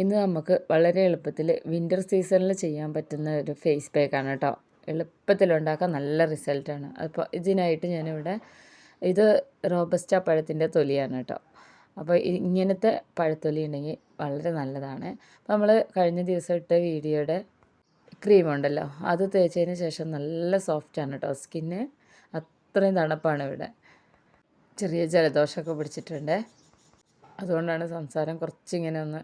ഇന്ന് നമുക്ക് വളരെ എളുപ്പത്തിൽ വിൻ്റർ സീസണിൽ ചെയ്യാൻ പറ്റുന്ന ഒരു ഫേസ് പാക്കാണ് കേട്ടോ. എളുപ്പത്തിലുണ്ടാക്കാൻ നല്ല റിസൾട്ടാണ്. അപ്പോൾ ഇതിനായിട്ട് ഞാനിവിടെ ഇത് റോബസ്റ്റ പഴത്തിൻ്റെ തൊലിയാണ് കേട്ടോ. അപ്പോൾ ഇങ്ങനത്തെ പഴത്തൊലി ഉണ്ടെങ്കിൽ വളരെ നല്ലതാണ്. അപ്പോൾ നമ്മൾ കഴിഞ്ഞ ദിവസം ഇട്ട വീഡിയോയുടെ ക്രീം ഉണ്ടല്ലോ, അത് തേച്ചതിന് ശേഷം നല്ല സോഫ്റ്റാണ് കേട്ടോ സ്കിന്ന്. അത്രയും തണുപ്പാണ് ഇവിടെ. ചെറിയ ജലദോഷമൊക്കെ പിടിച്ചിട്ടുണ്ട്, അതുകൊണ്ടാണ് സംസാരം കുറച്ചിങ്ങനെ ഒന്ന്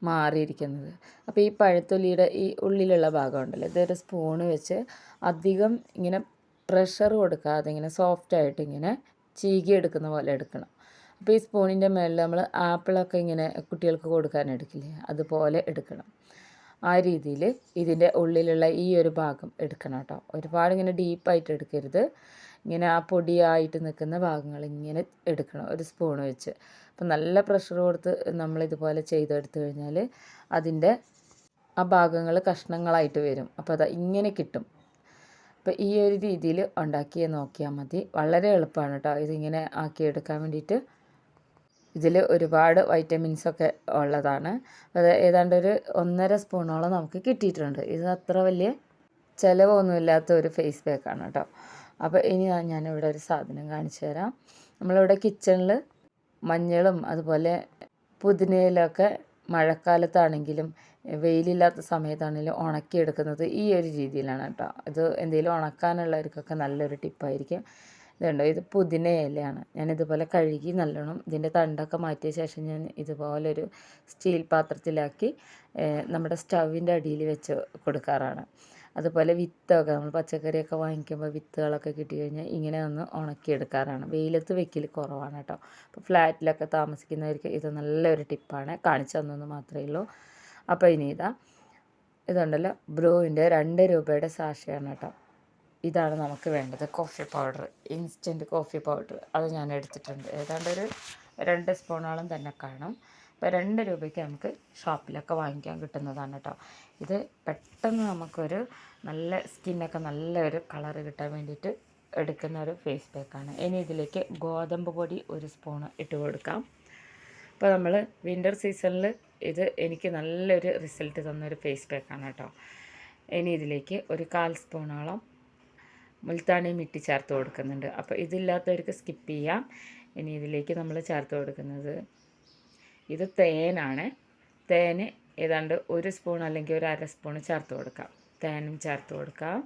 മാറിയിരിക്കുന്നത്. അപ്പോൾ ഈ പഴത്തൊലിയുടെ ഈ ഉള്ളിലുള്ള ഭാഗം ഉണ്ടല്ലോ, ഇതൊരു സ്പൂണ് വെച്ച് അധികം ഇങ്ങനെ പ്രഷർ കൊടുക്കാതെ ഇങ്ങനെ സോഫ്റ്റായിട്ട് ഇങ്ങനെ ചീകിയെടുക്കുന്ന പോലെ എടുക്കണം. അപ്പോൾ ഈ സ്പൂണിൻ്റെ മേളിൽ നമ്മൾ ആപ്പിളൊക്കെ ഇങ്ങനെ കുട്ടികൾക്ക് കൊടുക്കാൻ എടുക്കില്ലേ, അതുപോലെ എടുക്കണം. ആ രീതിയിൽ ഇതിൻ്റെ ഉള്ളിലുള്ള ഈ ഒരു ഭാഗം എടുക്കണം കേട്ടോ. ഒരുപാട് ഇങ്ങനെ ഡീപ്പായിട്ട് എടുക്കരുത്. ഇങ്ങനെ ആ പൊടിയായിട്ട് നിൽക്കുന്ന ഭാഗങ്ങൾ ഇങ്ങനെ എടുക്കണം ഒരു സ്പൂൺ വെച്ച്. അപ്പം നല്ല പ്രഷർ കൊടുത്ത് നമ്മളിതുപോലെ ചെയ്തെടുത്തു കഴിഞ്ഞാൽ അതിൻ്റെ ആ ഭാഗങ്ങൾ കഷ്ണങ്ങളായിട്ട് വരും. അപ്പോൾ അതാ ഇങ്ങനെ കിട്ടും. അപ്പോൾ ഈ ഒരു രീതിയിൽ ഉണ്ടാക്കി നോക്കിയാൽ മതി. വളരെ എളുപ്പമാണ് കേട്ടോ ഇതിങ്ങനെ ആക്കിയെടുക്കാൻ വേണ്ടിയിട്ട്. ഇതിൽ ഒരുപാട് വൈറ്റമിൻസൊക്കെ ഉള്ളതാണ്. അത് ഏതാണ്ട് ഒരു 1.5 സ്പൂണോളം നമുക്ക് കിട്ടിയിട്ടുണ്ട്. ഇത് അത്ര വലിയ ചിലവൊന്നുമില്ലാത്ത ഒരു ഫേസ് പാക്കാണ് കേട്ടോ. അപ്പോൾ ഇനി ഞാനിവിടെ ഒരു സാധനം കാണിച്ചു തരാം. നമ്മളിവിടെ കിച്ചണിൽ മഞ്ഞളും അതുപോലെ പുതിനയിലൊക്കെ മഴക്കാലത്താണെങ്കിലും വെയിലില്ലാത്ത സമയത്താണെങ്കിലും ഉണക്കിയെടുക്കുന്നത് ഈ ഒരു രീതിയിലാണ് കേട്ടോ. ഇത് എന്തെങ്കിലും ഉണക്കാനുള്ളവർക്കൊക്കെ നല്ലൊരു ടിപ്പായിരിക്കും. ഇതുണ്ടോ, ഇത് പുതിന ഇലയാണ്. ഞാനിതുപോലെ കഴുകി നല്ലോണം ഇതിൻ്റെ തണ്ടൊക്കെ മാറ്റിയ ശേഷം ഞാൻ ഇതുപോലൊരു സ്റ്റീൽ പാത്രത്തിലാക്കി നമ്മുടെ സ്റ്റൗവിൻ്റെ അടിയിൽ വെച്ച് കൊടുക്കാറാണ്. അതുപോലെ വിത്തൊക്കെ നമ്മൾ പച്ചക്കറിയൊക്കെ വാങ്ങിക്കുമ്പോൾ വിത്തുകളൊക്കെ കിട്ടി കഴിഞ്ഞാൽ ഇങ്ങനെ ഒന്ന് ഉണക്കിയെടുക്കാറാണ്. വെയിലത്ത് വെക്കൽ കുറവാണ് കേട്ടോ. അപ്പോൾ ഫ്ലാറ്റിലൊക്കെ താമസിക്കുന്നവർക്ക് ഇത് നല്ലൊരു ടിപ്പാണ്. കാണിച്ചു തന്നെന്ന് മാത്രമേ ഉള്ളൂ. അപ്പോൾ ഇനി ഇതുണ്ടല്ലോ, ബ്രൂവിൻ്റെ 2 രൂപയുടെ സാഷയാണ് കേട്ടോ. ഇതാണ് നമുക്ക് വേണ്ടത്. Coffee powder, instant coffee powder, അത് ഞാൻ എടുത്തിട്ടുണ്ട്. ഏതാണ്ട് ഒരു 2 സ്പൂണോളം തന്നെ കാണും. അപ്പോൾ 2 രൂപയ്ക്ക് നമുക്ക് ഷോപ്പിലൊക്കെ വാങ്ങിക്കാൻ കിട്ടുന്നതാണ് കേട്ടോ. ഇത് പെട്ടെന്ന് നമുക്കൊരു നല്ല സ്കിന്നൊക്കെ നല്ലൊരു കളറ് കിട്ടാൻ വേണ്ടിയിട്ട് എടുക്കുന്ന ഒരു ഫേസ് പാക്കാണ്. ഇനി ഇതിലേക്ക് ഗോതമ്പ് പൊടി 1 സ്പൂണ് ഇട്ട് കൊടുക്കാം. അപ്പോൾ നമ്മൾ വിൻ്റർ സീസണിൽ ഇത് എനിക്ക് നല്ലൊരു റിസൾട്ട് തന്നൊരു ഫേസ് പാക്കാണ് കേട്ടോ. ഇനി ഇതിലേക്ക് ഒരു 1/4 സ്പൂണോളം മുൽത്താണി മിട്ടി ചേർത്ത് കൊടുക്കുന്നുണ്ട്. അപ്പോൾ ഇതില്ലാത്തവർക്ക് സ്കിപ്പ് ചെയ്യാം. ഇനി ഇതിലേക്ക് നമ്മൾ ചേർത്ത് കൊടുക്കുന്നത് ഇത് തേനാണ്. തേന് ഏതാണ്ട് 1 സ്പൂൺ അല്ലെങ്കിൽ ഒരു 1/2 സ്പൂൺ ചേർത്ത് കൊടുക്കാം. തേനും ചേർത്ത് കൊടുക്കാം.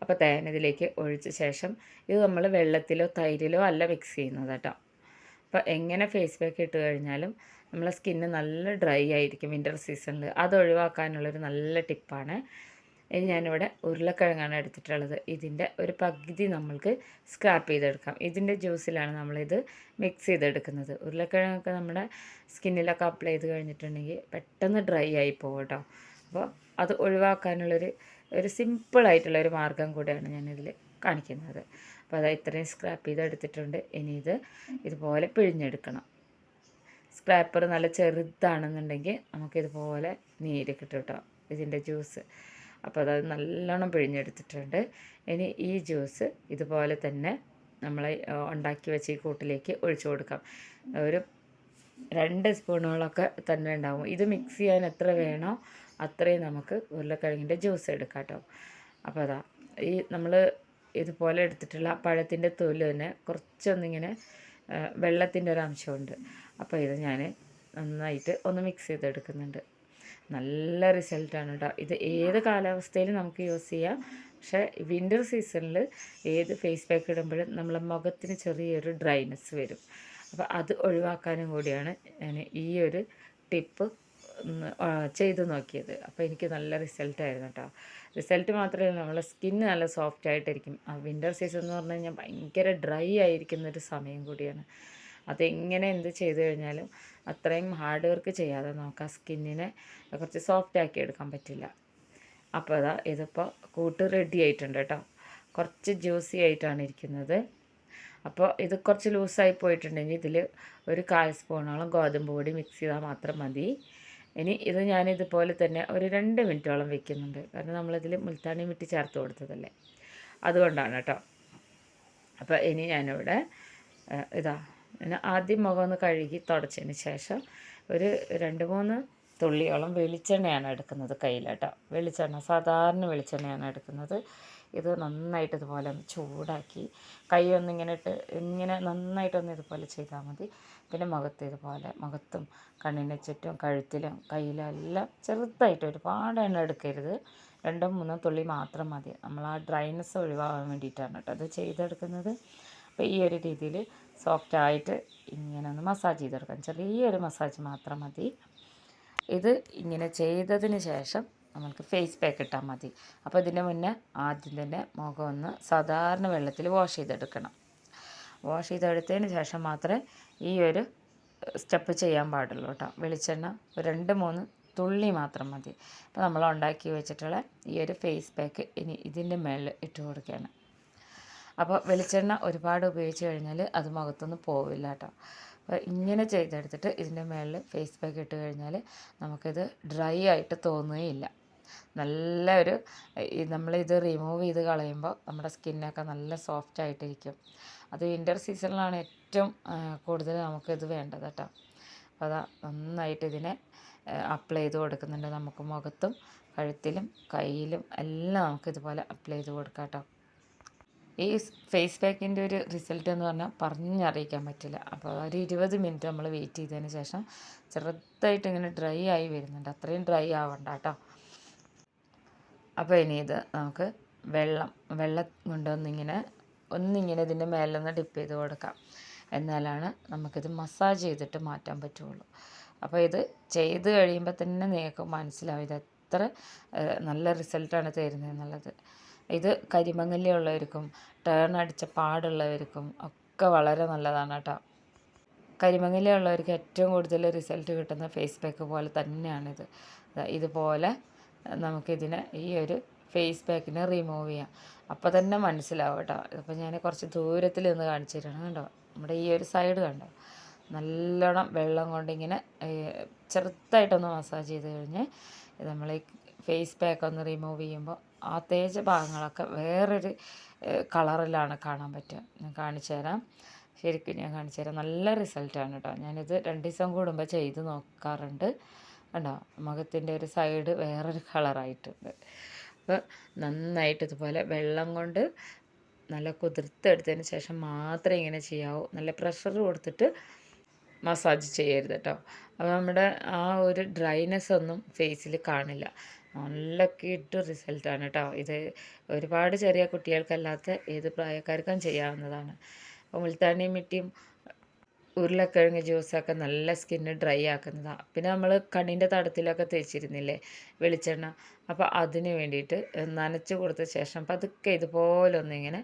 അപ്പോൾ തേൻ ഇതിലേക്ക് ഒഴിച്ച ശേഷം ഇത് നമ്മൾ വെള്ളത്തിലോ തൈരിലോ അല്ല മിക്സ് ചെയ്യുന്നത് കേട്ടോ. അപ്പോൾ എങ്ങനെ ഫേസ് പാക്ക് ഇട്ട് കഴിഞ്ഞാലും നമ്മളെ സ്കിന്ന് നല്ല ഡ്രൈ ആയിരിക്കും വിൻ്റർ സീസണിൽ. അത് ഒഴിവാക്കാനുള്ളൊരു നല്ല ടിപ്പാണ്. ഇനി ഞാനിവിടെ ഉരുളക്കിഴങ്ങാണ് എടുത്തിട്ടുള്ളത്. ഇതിൻ്റെ ഒരു പകുതി നമ്മൾക്ക് സ്ക്രാപ്പ് ചെയ്തെടുക്കാം. ഇതിൻ്റെ ജ്യൂസിലാണ് നമ്മളിത് മിക്സ് ചെയ്തെടുക്കുന്നത്. ഉരുളക്കിഴങ്ങൊക്കെ നമ്മുടെ സ്കിന്നിലൊക്കെ അപ്ലൈ ചെയ്ത് കഴിഞ്ഞിട്ടുണ്ടെങ്കിൽ പെട്ടെന്ന് ഡ്രൈ ആയി പോകും കേട്ടോ. അപ്പോൾ അത് ഒഴിവാക്കാനുള്ളൊരു സിമ്പിളായിട്ടുള്ളൊരു മാർഗ്ഗം കൂടെയാണ് ഞാനിതിൽ കാണിക്കുന്നത്. അപ്പോൾ അത് ഇത്രയും സ്ക്രാപ്പ് ചെയ്തെടുത്തിട്ടുണ്ട്. ഇനി ഇതുപോലെ പിഴിഞ്ഞെടുക്കണം. സ്ക്രാപ്പർ നല്ല ചെറുതാണെന്നുണ്ടെങ്കിൽ നമുക്കിതുപോലെ നീര് കിട്ടും കേട്ടോ, ഇതിൻ്റെ ജ്യൂസ്. അപ്പോൾ അത് നല്ലോണം പിഴിഞ്ഞെടുത്തിട്ടുണ്ട്. ഇനി ഈ ജ്യൂസ് ഇതുപോലെ തന്നെ നമ്മൾ ഉണ്ടാക്കി വെച്ച ഈ കൂട്ടിലേക്ക് ഒഴിച്ചു കൊടുക്കാം. ഒരു 2 സ്പൂണുകളൊക്കെ തന്നെ ഉണ്ടാവും. ഇത് മിക്സ് ചെയ്യാൻ എത്ര വേണോ അത്രയും നമുക്ക് ഉരുളക്കിഴങ്ങിൻ്റെ ജ്യൂസ് എടുക്കാം കേട്ടോ. അപ്പോൾ അതാ ഈ നമ്മൾ ഇതുപോലെ എടുത്തിട്ടുള്ള പഴത്തിൻ്റെ തൊലി തന്നെ കുറച്ചൊന്നിങ്ങനെ വെള്ളത്തിൻ്റെ ഒരു അംശമുണ്ട്. അപ്പോൾ ഇത് ഞാൻ നന്നായിട്ട് ഒന്ന് മിക്സ് ചെയ്തെടുക്കുന്നുണ്ട്. നല്ല റിസൾട്ടാണ് കേട്ടോ. ഇത് ഏത് കാലാവസ്ഥയിലും നമുക്ക് യൂസ് ചെയ്യാം. പക്ഷേ വിൻ്റർ സീസണിൽ ഏത് ഫേസ് പാക്ക് ഇടുമ്പോഴും നമ്മളെ മുഖത്തിന് ചെറിയൊരു ഡ്രൈനെസ് വരും. അപ്പോൾ അത് ഒഴിവാക്കാനും കൂടിയാണ് ഞാൻ ഈ ഒരു ടിപ്പ് ചെയ്ത് നോക്കിയത്. അപ്പോൾ എനിക്ക് നല്ല റിസൾട്ടായിരുന്നു കേട്ടോ. റിസൾട്ട് മാത്രമല്ല, നമ്മളെ സ്കിന്ന് നല്ല സോഫ്റ്റ് ആയിട്ടിരിക്കും. ആ വിൻ്റർ സീസൺ എന്ന് പറഞ്ഞു കഴിഞ്ഞാൽ ഭയങ്കര ഡ്രൈ ആയിരിക്കുന്നൊരു സമയം കൂടിയാണ്. അതെങ്ങനെ എന്ത് ചെയ്ത് കഴിഞ്ഞാലും അത്രയും ഹാർഡ് വർക്ക് ചെയ്യാതെ നമുക്ക് ആ സ്കിന്നിനെ കുറച്ച് സോഫ്റ്റ് ആക്കി എടുക്കാൻ പറ്റില്ല. അപ്പോൾ ഇതിപ്പോൾ കൂട്ട് റെഡി ആയിട്ടുണ്ട് കേട്ടോ. കുറച്ച് ജ്യൂസി ആയിട്ടാണ് ഇരിക്കുന്നത്. അപ്പോൾ ഇത് കുറച്ച് ലൂസായി പോയിട്ടുണ്ടെങ്കിൽ ഇതിൽ ഒരു 1/4 സ്പൂണോളം ഗോതമ്പ് പൊടി മിക്സ് ചെയ്താൽ മാത്രം മതി. ഇനി ഇത് ഞാനിതുപോലെ തന്നെ ഒരു 2 മിനിറ്റോളം വെക്കുന്നുണ്ട്. കാരണം നമ്മളിതിൽ മുൽത്താണി മിട്ടി ചേർത്ത് കൊടുത്തതല്ലേ, അതുകൊണ്ടാണ് കേട്ടോ. അപ്പോൾ ഇനി ഞാനിവിടെ ഞാൻ ആദ്യം മുഖം ഒന്ന് കഴുകി തുടച്ചതിന് ശേഷം ഒരു 2-3 തുള്ളിയോളം വെളിച്ചെണ്ണയാണ് എടുക്കുന്നത് കയ്യിൽ കേട്ടോ. വെളിച്ചെണ്ണ, സാധാരണ വെളിച്ചെണ്ണയാണ് എടുക്കുന്നത്. ഇത് നന്നായിട്ട് ഇതുപോലെ ഒന്ന് ചൂടാക്കി കൈ ഒന്നിങ്ങനെ ഇട്ട് ഇങ്ങനെ നന്നായിട്ടൊന്ന് ഇതുപോലെ ചെയ്താൽ മതി. പിന്നെ മുഖത്ത് ഇതുപോലെ മുഖത്തും കണ്ണിന് ചുറ്റും കഴുത്തിലും കയ്യിലും എല്ലാം ചെറുതായിട്ട്, ഒരുപാട് എണ്ണ എടുക്കരുത്. 2-3 തുള്ളി മാത്രം മതി. നമ്മൾ ആ ഡ്രൈനെസ് ഒഴിവാകാൻ വേണ്ടിയിട്ടാണ് കേട്ടോ അത് ചെയ്തെടുക്കുന്നത്. അപ്പോൾ ഈ ഒരു രീതിയിൽ സോഫ്റ്റായിട്ട് ഇങ്ങനെ ഒന്ന് മസാജ് ചെയ്തെടുക്കാം. ചെറിയൊരു മസാജ് മാത്രം മതി. ഇത് ഇങ്ങനെ ചെയ്തതിന് ശേഷം നമുക്ക് ഫേസ് പാക്ക് ഇട്ടാൽ മതി. അപ്പോൾ ഇതിന് മുന്നേ ആദ്യം തന്നെ മുഖം ഒന്ന് സാധാരണ വെള്ളത്തിൽ വാഷ് ചെയ്തെടുക്കണം. വാഷ് ചെയ്തെടുത്തതിന് ശേഷം മാത്രമേ ഈ ഒരു സ്റ്റെപ്പ് ചെയ്യാൻ പാടുള്ളൂ കേട്ടോ. വെളിച്ചെണ്ണ ഒരു 2-3 തുള്ളി മാത്രം മതി. അപ്പോൾ നമ്മൾ ഉണ്ടാക്കി വെച്ചിട്ടുള്ള ഈ ഒരു ഫേസ് പാക്ക് ഇനി ഇതിൻ്റെ മേളിൽ ഇട്ട് കൊടുക്കുകയാണ്. അപ്പോൾ വെളിച്ചെണ്ണ ഒരുപാട് ഉപയോഗിച്ച് കഴിഞ്ഞാൽ അത് മുഖത്തൊന്നും പോവില്ല കേട്ടോ. അപ്പോൾ ഇങ്ങനെ ചെയ്തെടുത്തിട്ട് ഇതിൻ്റെ മേളിൽ ഫേസ് പാക്ക് ഇട്ട് കഴിഞ്ഞാൽ നമുക്കിത് ഡ്രൈ ആയിട്ട് തോന്നുകയില്ല. നല്ല ഒരു നമ്മളിത് റിമൂവ് ചെയ്ത് കളയുമ്പോൾ നമ്മുടെ സ്കിന്നൊക്കെ നല്ല സോഫ്റ്റ് ആയിട്ടിരിക്കും. അത് വിൻ്റർ സീസണിലാണ് ഏറ്റവും കൂടുതൽ നമുക്കിത് വേണ്ടത് കേട്ടോ. അപ്പോൾ അതാ നന്നായിട്ട് ഇതിനെ അപ്ലൈ ചെയ്ത് കൊടുക്കുന്നുണ്ട്. നമുക്ക് മുഖത്തും കഴുത്തിലും കയ്യിലും എല്ലാം നമുക്കിതുപോലെ അപ്ലൈ ചെയ്ത് കൊടുക്കാം കേട്ടോ. ഈ ഫേസ് പാക്കിൻ്റെ ഒരു റിസൾട്ട് എന്ന് പറഞ്ഞാൽ പറഞ്ഞറിയിക്കാൻ പറ്റില്ല. അപ്പോൾ ഒരു 20 മിനിറ്റ് നമ്മൾ വെയിറ്റ് ചെയ്തതിന് ശേഷം ചെറുതായിട്ട് ഇങ്ങനെ ഡ്രൈ ആയി വരുന്നുണ്ട്. അത്രയും ഡ്രൈ ആവണ്ട കേട്ടോ. അപ്പോൾ ഇനി ഇത് നമുക്ക് വെള്ളം ഒന്നിങ്ങനെ ഇതിൻ്റെ മേലൊന്ന് ഡിപ്പ് ചെയ്ത് കൊടുക്കാം. എന്നാലാണ് നമുക്കിത് മസാജ് ചെയ്തിട്ട് മാറ്റാൻ പറ്റുള്ളൂ. അപ്പോൾ ഇത് ചെയ്ത് കഴിയുമ്പോൾ തന്നെ നിങ്ങൾക്ക് മനസ്സിലാവും ഇത് എത്ര നല്ല റിസൾട്ടാണ് തരുന്നത് എന്നുള്ളത്. ഇത് കരിമങ്ങല്യമുള്ളവർക്കും ടേൺ അടിച്ച പാടുള്ളവർക്കും ഒക്കെ വളരെ നല്ലതാണ് കേട്ടോ. കരിമങ്ങല്യമുള്ളവർക്ക് ഏറ്റവും കൂടുതൽ റിസൾട്ട് കിട്ടുന്ന ഫേസ് പാക്ക് പോലെ തന്നെയാണിത്. ഇതുപോലെ നമുക്കിതിനെ ഈ ഒരു ഫേസ് പാക്കിനെ റിമൂവ് ചെയ്യാം. അപ്പോൾ തന്നെ മനസ്സിലാവും കേട്ടോ. അപ്പോൾ ഞാൻ കുറച്ച് ദൂരത്തിൽ നിന്ന് കാണിച്ചു തരാണ്. കണ്ടോ, നമ്മുടെ ഈ ഒരു സൈഡ് കണ്ടോ, നല്ലോണം വെള്ളം കൊണ്ടിങ്ങനെ ചെറുതായിട്ടൊന്ന് മസാജ് ചെയ്ത് കഴിഞ്ഞ് നമ്മൾ ഈ ഫേസ് പാക്ക് ഒന്ന് റിമൂവ് ചെയ്യുമ്പോൾ ആ തേച്ച ഭാഗങ്ങളൊക്കെ വേറൊരു കളറിലാണ് കാണാൻ പറ്റുക. ഞാൻ കാണിച്ചു തരാം, ശരിക്കും ഞാൻ കാണിച്ചു തരാം. നല്ല റിസൾട്ടാണ് കേട്ടോ. ഞാനിത് 2 ദിവസം കൂടുമ്പോൾ ചെയ്ത് നോക്കാറുണ്ട്. കണ്ടോ, മുഖത്തിൻ്റെ ഒരു സൈഡ് വേറൊരു കളറായിട്ടുണ്ട്. അപ്പോൾ നന്നായിട്ട് ഇതുപോലെ വെള്ളം കൊണ്ട് നല്ല കുതിർത്തെടുത്തതിന് ശേഷം മാത്രമേ ഇങ്ങനെ ചെയ്യാവൂ. നല്ല പ്രഷർ കൊടുത്തിട്ട് മസാജ് ചെയ്യരുത് കേട്ടോ. അപ്പോൾ നമ്മുടെ ആ ഒരു ഡ്രൈനെസ് ഒന്നും ഫേസിൽ കാണില്ല. നല്ല കിട്ടു റിസൾട്ടാണ് കേട്ടോ. ഇത് ഒരുപാട് ചെറിയ കുട്ടികൾക്കല്ലാത്ത ഏത് പ്രായക്കാർക്കും ചെയ്യാവുന്നതാണ്. അപ്പോൾ മുൾത്താനി മിട്ടിയും ഉരുളക്കിഴങ്ങ് ജ്യൂസൊക്കെ നല്ല സ്കിന്ന് ഡ്രൈ ആക്കുന്നതാണ്. പിന്നെ നമ്മൾ കണ്ണിൻ്റെ തടത്തിലൊക്കെ തേച്ചിരുന്നില്ലേ വെളിച്ചെണ്ണ, അപ്പോൾ അതിന് വേണ്ടിയിട്ട് നനച്ച് കൊടുത്ത ശേഷം പതുക്കെ ഇതുപോലെ ഒന്നിങ്ങനെ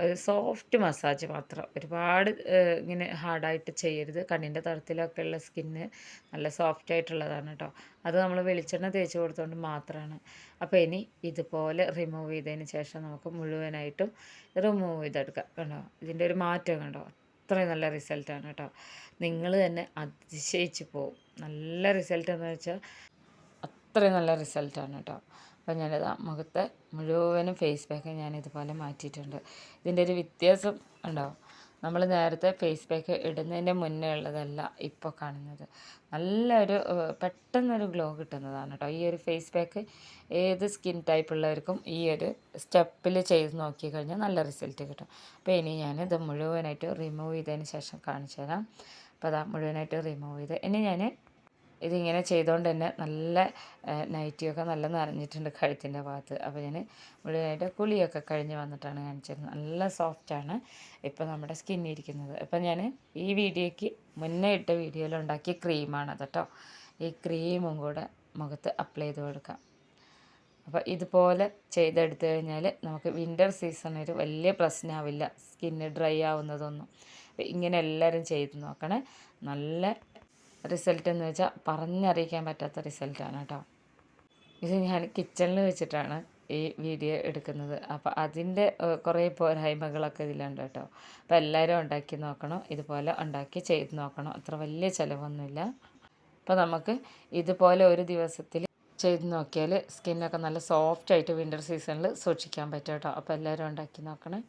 ഒരു സോഫ്റ്റ് മസാജ് മാത്രം, ഒരുപാട് ഇങ്ങനെ ഹാർഡായിട്ട് ചെയ്യരുത്. കണ്ണിൻ്റെ തടത്തിലൊക്കെ ഉള്ള സ്കിന്ന് നല്ല സോഫ്റ്റ് ആയിട്ടുള്ളതാണ് കേട്ടോ. അത് നമ്മൾ വെളിച്ചെണ്ണ തേച്ച് കൊടുത്തുകൊണ്ട് മാത്രമാണ്. അപ്പോൾ ഇനി ഇതുപോലെ റിമൂവ് ചെയ്തതിന് ശേഷം നമുക്ക് മുഴുവനായിട്ടും റിമൂവ് ചെയ്തെടുക്കാം. കണ്ടോ, ഇതിൻ്റെ ഒരു മാറ്റം കണ്ടോ, അത്രയും നല്ല റിസൾട്ടാണ് കേട്ടോ. നിങ്ങൾ തന്നെ അതിശയിച്ച് പോവും. നല്ല റിസൾട്ട് എന്ന് വെച്ചാൽ അത്രയും നല്ല റിസൾട്ടാണ് കേട്ടോ. അപ്പോൾ ഞാനിത് മുഖത്തെ മുഴുവനും ഫേസ് പാക്ക് ഞാനിതുപോലെ മാറ്റിയിട്ടുണ്ട്. ഇതിൻ്റെ ഒരു വ്യത്യാസം ഉണ്ടോ, നമ്മൾ നേരത്തെ ഫേസ് പാക്ക് ഇടുന്നതിൻ്റെ മുന്നേ ഉള്ളതല്ല ഇപ്പോൾ കാണുന്നത്. നല്ലൊരു പെട്ടെന്നൊരു ഗ്ലോ കിട്ടുന്നതാണ് കേട്ടോ ഈ ഒരു ഫേസ് പാക്ക്. ഏത് സ്കിൻ ടൈപ്പ് ഉള്ളവർക്കും ഈ ഒരു സ്റ്റെപ്പിൽ ചെയ്ത് നോക്കി കഴിഞ്ഞാൽ നല്ല റിസൾട്ട് കിട്ടും. അപ്പോൾ ഇനി ഞാനിത് മുഴുവനായിട്ട് റിമൂവ് ചെയ്തതിന് ശേഷം കാണിച്ചു തരാം. അപ്പോൾ അതാ മുഴുവനായിട്ട് റിമൂവ് ചെയ്ത് ഇനി ഞാൻ ഇതിങ്ങനെ ചെയ്തുകൊണ്ട് തന്നെ നല്ല നൈറ്റിയൊക്കെ നല്ല നനഞ്ഞിട്ടുണ്ട് കഴുത്തിൻ്റെ ഭാഗത്ത്. അപ്പോൾ ഞാൻ മുഴുവനായിട്ട് കുളിയൊക്കെ കഴിഞ്ഞ് വന്നിട്ടാണ് കാണിച്ചത്. നല്ല സോഫ്റ്റാണ് ഇപ്പോൾ നമ്മുടെ സ്കിന്നിരിക്കുന്നത്. അപ്പോൾ ഞാൻ ഈ വീഡിയോയ്ക്ക് മുന്നേ ഇട്ട വീഡിയോയിൽ ഉണ്ടാക്കിയ ക്രീമാണത് കേട്ടോ. ഈ ക്രീമും കൂടെ മുഖത്ത് അപ്ലൈ ചെയ്ത് കൊടുക്കാം. അപ്പോൾ ഇതുപോലെ ചെയ്തെടുത്തു കഴിഞ്ഞാൽ നമുക്ക് വിൻ്റർ സീസണിൽ വലിയ പ്രശ്നമാവില്ല സ്കിന്ന് ഡ്രൈ ആവുന്നതൊന്നും. ഇങ്ങനെ എല്ലാവരും ചെയ്ത് നോക്കണേ. നല്ല റിസൾട്ട് എന്ന് വെച്ചാൽ പറഞ്ഞറിയിക്കാൻ പറ്റാത്ത റിസൾട്ടാണ് കേട്ടോ. ഇത് ഞാൻ കിച്ചണിൽ വെച്ചിട്ടാണ് ഈ വീഡിയോ എടുക്കുന്നത്. അപ്പോൾ അതിൻ്റെ കുറേ പോരായ്മകളൊക്കെ ഇതിലുണ്ട് കേട്ടോ. അപ്പോൾ എല്ലാവരും ഉണ്ടാക്കി നോക്കണം, ഇതുപോലെ ഉണ്ടാക്കി ചെയ്ത് നോക്കണം. അത്ര വലിയ ചിലവൊന്നുമില്ല. അപ്പോൾ നമുക്ക് ഇതുപോലെ ഒരു ദിവസത്തിൽ ചെയ്ത് നോക്കിയാൽ സ്കിന്നൊക്കെ നല്ല സോഫ്റ്റായിട്ട് വിൻ്റർ സീസണിൽ സൂക്ഷിക്കാൻ പറ്റും കേട്ടോ. അപ്പോൾ എല്ലാവരും ഉണ്ടാക്കി നോക്കണേ.